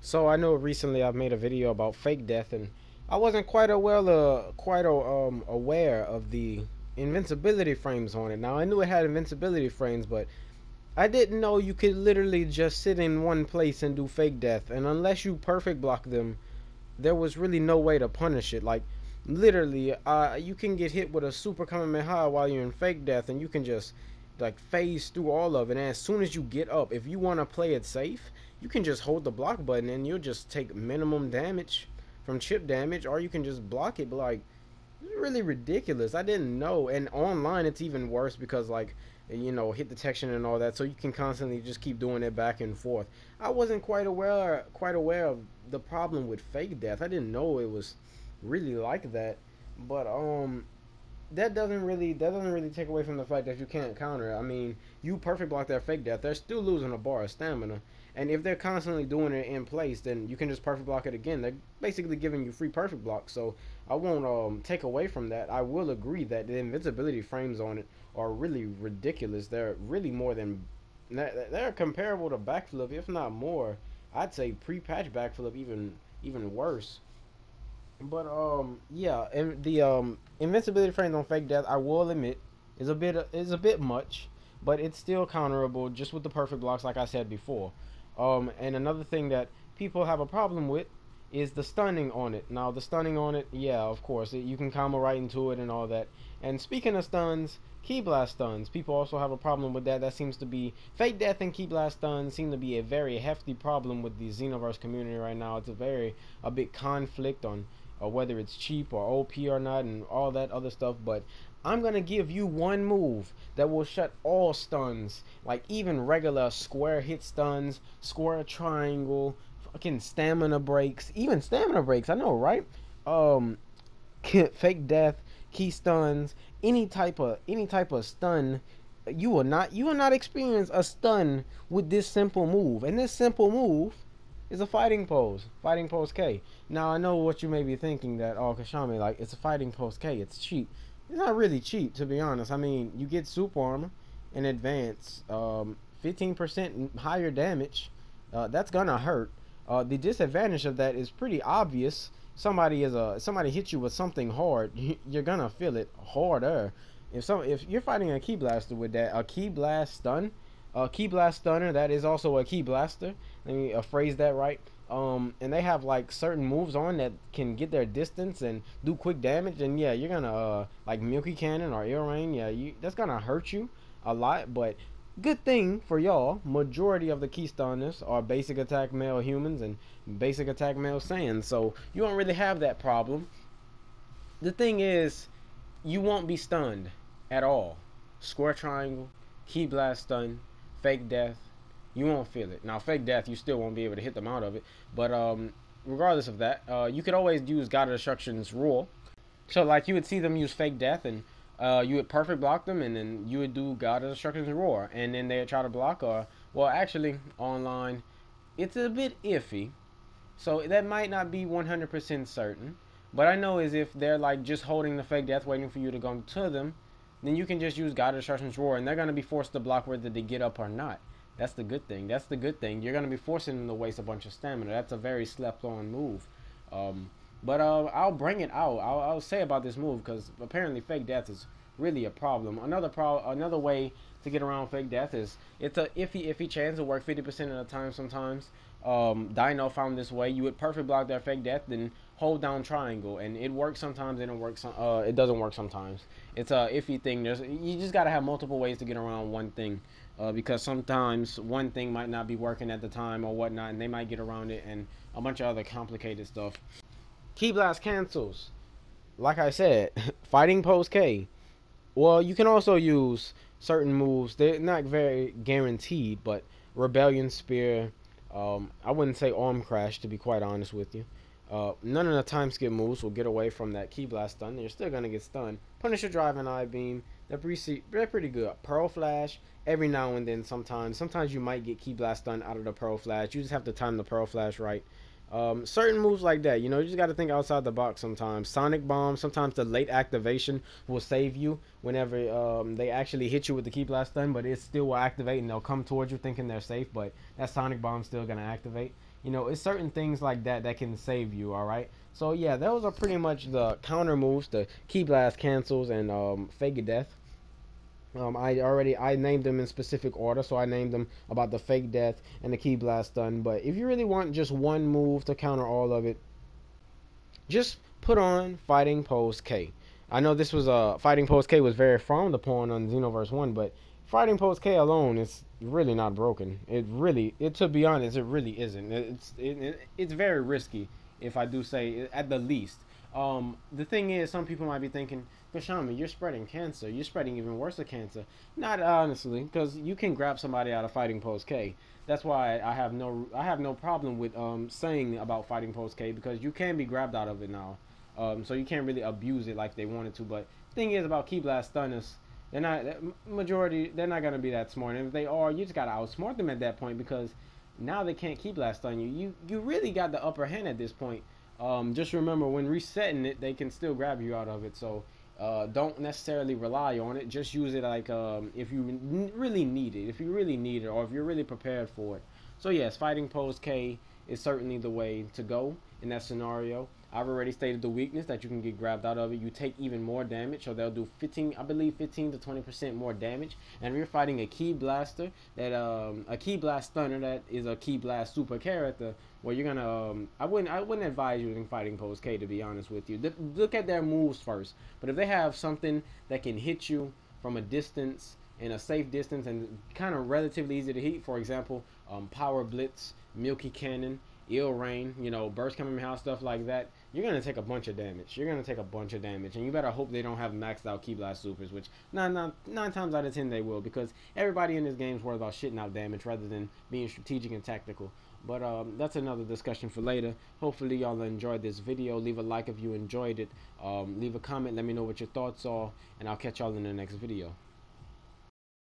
So I know recently I've made a video about fake death, and I wasn't aware of the invincibility frames on it. Now I knew it had invincibility frames, but I didn't know you could literally just sit in one place and do fake death, and unless you perfect block them, there was really no way to punish it. Like literally, you can get hit with a super Kamehameha while you're in fake death, and you can just like phase through all of it. And as soon as you get up, if you want to play it safe, you can just hold the block button, and you'll just take minimum damage from chip damage, or you can just block it. But like, it's really ridiculous. I didn't know. And online, it's even worse because like, hit detection and all that, so you can constantly just keep doing it back and forth. I wasn't quite aware of the problem with fake death. I didn't know it was really like that. But that doesn't really take away from the fact that you can't counter it. I mean, you perfect block their fake death, they're still losing a bar of stamina. And if they're constantly doing it in place, then you can just perfect block it again. They're basically giving you free perfect block. So I won't take away from that. I will agree that the invincibility frames on it are really ridiculous. They're really more than they're comparable to backflip, if not more. I'd say pre-patch backflip even worse. But yeah, and the invincibility frames on fake death, I will admit, is a bit much, but it's still counterable just with the perfect blocks, like I said before. And another thing that people have a problem with is the stunning on it. Now, the stunning on it, yeah, of course, you can combo right into it and all that. And speaking of stuns, key blast stuns, people also have a problem with that. That seems to be fake death and key blast stuns seem to be a very hefty problem with the Xenoverse community right now. It's a big conflict on whether it's cheap or OP or not and all that other stuff. But I'm gonna give you one move that will shut all stuns, like even regular square hit stuns, square triangle, fucking stamina breaks, even stamina breaks. I know, right? Um, fake death, key stuns, any type of stun. You will not experience a stun with this simple move, and this simple move is a fighting pose K. Now I know what you may be thinking, that Kashami, like, it's a fighting pose K, it's cheap. It's not really cheap, to be honest. I mean, you get super armor in advance, 15% higher damage. That's gonna hurt. The disadvantage of that is pretty obvious. Somebody hits you with something hard, you're gonna feel it harder. If you're fighting a key blaster with that, a key blast stunner that is also a key blaster. Let me phrase that right. And they have like certain moves on that can get their distance and do quick damage. And yeah, you're gonna like Milky Cannon or Air Rain. Yeah, that's gonna hurt you a lot. But good thing for y'all, majority of the key stunners are basic attack male humans and basic attack male Saiyans, so you don't really have that problem. The thing is, you won't be stunned at all. Square triangle, key blast stun, fake death, you won't feel it. Now, fake death, you still won't be able to hit them out of it. But regardless of that, you could always use God of Destruction's rule. So, like, you would see them use fake death, and you would perfect block them, and then you would do God of Destruction's roar, and then they would try to block. Or, well, actually, online, it's a bit iffy. So that might not be 100% certain. But I know is if they're like just holding the fake death, waiting for you to go to them, then you can just use God of Destruction's roar, and they're gonna be forced to block whether they get up or not. That's the good thing. That's the good thing. You're gonna be forcing them to waste a bunch of stamina. That's a very slept-on move. But I'll bring it out. I'll say about this move because apparently fake death is really a problem. Another way to get around fake death is it's a iffy chance. It work 50% of the time sometimes. Dino found this way. You would perfect block their fake death, then hold down triangle, and it works sometimes. And it doesn't work sometimes. It's a iffy thing. You just gotta have multiple ways to get around one thing. Because sometimes one thing might not be working at the time or whatnot, and they might get around it and a bunch of other complicated stuff. Key blast cancels. Like I said, fighting pose K. Well, you can also use certain moves. They're not very guaranteed, but Rebellion Spear. I wouldn't say Arm Crash, to be quite honest with you. None of the time skip moves will get away from that Key Blast stun. You're still gonna get stunned. Punisher Drive and Eye Beam. They're pretty good. Pearl Flash. Every now and then, sometimes you might get Key Blast stun out of the Pearl Flash. You just have to time the Pearl Flash right. Certain moves like that, you just got to think outside the box sometimes. Sonic Bomb, sometimes the late activation will save you whenever they actually hit you with the Key Blast stun, but it still will activate and they'll come towards you thinking they're safe, but that Sonic Bomb still going to activate. You know, it's certain things like that that can save you. All right. So yeah, those are pretty much the counter moves, the Key Blast cancels and Fake Death. I named them in specific order, so I named them about the Fake Death and the Key Blast Stun. But if you really want just one move to counter all of it, just put on Fighting Pose K. I know this was Fighting Pose K was very frowned upon on Xenoverse 1, but Fighting Pose K alone is really not broken. To be honest, it really isn't. It's very risky, if I do say at the least. The thing is, some people might be thinking, Kashami, you're spreading cancer. You're spreading even worse of cancer. Not honestly, because you can grab somebody out of Fighting Pose K. That's why I have no problem with saying about Fighting Pose K, because you can be grabbed out of it now. So you can't really abuse it like they wanted to. But the thing is about Key Blast Stunners, they're not gonna be that smart. And if they are, you just gotta outsmart them at that point, because now they can't Key Blast stun you. You really got the upper hand at this point. Just remember, when resetting it, they can still grab you out of it. So don't necessarily rely on it. Just use it like if you really need it, or if you're really prepared for it. So yes, Fighting Pose K is certainly the way to go in that scenario. I've already stated the weakness, that you can get grabbed out of it. You take even more damage, so they'll do 15 to 20% more damage. And if you're fighting a Key Blaster, that a Key Blast Stunner that is a Key Blast super character, well, you're gonna I wouldn't advise using Fighting Pose K, to be honest with you. Look at their moves first. But if they have something that can hit you from a distance, in a safe distance, and kind of relatively easy to hit, for example, Power Blitz, Milky Cannon, Ill Rain, you know, Burst Kamehameha, stuff like that, you're going to take a bunch of damage. And you better hope they don't have maxed out Key Blast Supers, which nine times out of 10 they will, because everybody in this game is worried about shitting out damage rather than being strategic and tactical. But that's another discussion for later. Hopefully y'all enjoyed this video. Leave a like if you enjoyed it. Leave a comment. Let me know what your thoughts are, and I'll catch y'all in the next video.